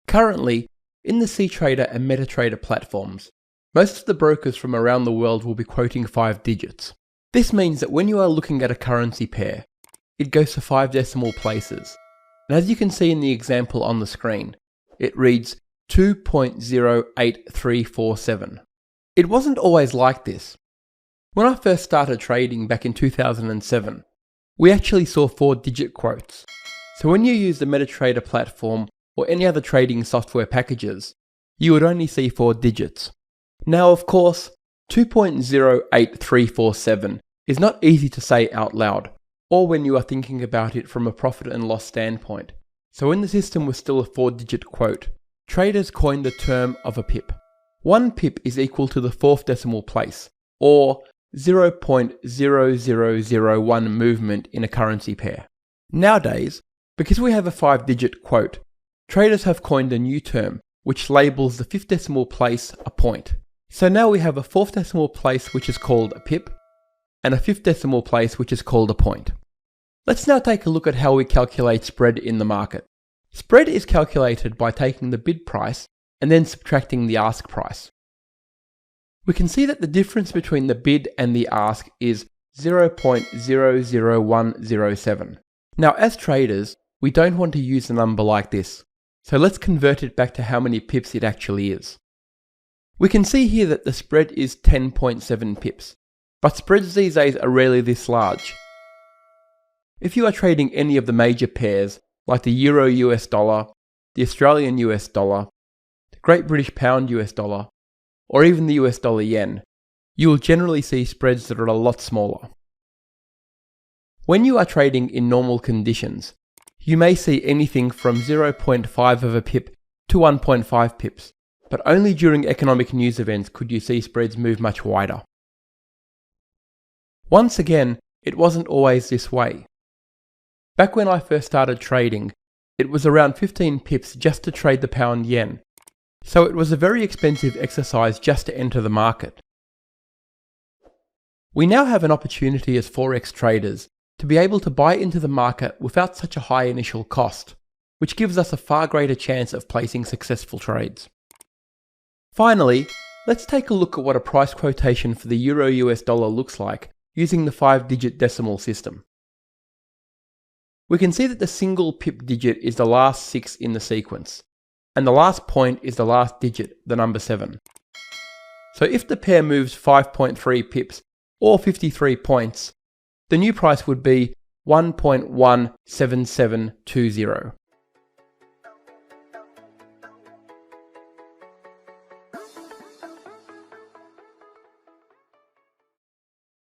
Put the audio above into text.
Currently, in the CTrader and MetaTrader platforms, most of the brokers from around the world will be quoting 5 digits. This means that when you are looking at a currency pair, it goes to 5 decimal places. And as you can see in the example on the screen, it reads 2.08347. It wasn't always like this. When I first started trading back in 2007, we actually saw 4-digit quotes. So when you use the MetaTrader platform or any other trading software packages, you would only see 4 digits. Now of course, 2.08347 is not easy to say out loud, or when you are thinking about it from a profit and loss standpoint. So when the system was still a 4-digit quote, traders coined the term of a pip. 1 pip is equal to the 4th decimal place, or 0.0001 movement in a currency pair. Nowadays, because we have a 5-digit quote, traders have coined a new term, which labels the 5th decimal place a point. So now we have a 4th decimal place which is called a pip, and a 5th decimal place which is called a point. Let's now take a look at how we calculate spread in the market. Spread is calculated by taking the bid price and then subtracting the ask price. We can see that the difference between the bid and the ask is 0.00107. Now as traders, we don't want to use a number like this. So let's convert it back to how many pips it actually is. We can see here that the spread is 10.7 pips, but spreads these days are rarely this large. If you are trading any of the major pairs, like the Euro US dollar, the Australian US dollar, the Great British Pound US dollar, or even the US dollar yen, you will generally see spreads that are a lot smaller. When you are trading in normal conditions, you may see anything from 0.5 of a pip to 1.5 pips, but only during economic news events could you see spreads move much wider. Once again, it wasn't always this way. Back when I first started trading, it was around 15 pips just to trade the pound yen, so it was a very expensive exercise just to enter the market. We now have an opportunity as Forex traders to be able to buy into the market without such a high initial cost, which gives us a far greater chance of placing successful trades. Finally, let's take a look at what a price quotation for the Euro US dollar looks like using the 5-digit decimal system. We can see that the single pip digit is the last 6 in the sequence, and the last point is the last digit, the number 7. So if the pair moves 5.3 pips or 53 points, the new price would be 1.17720.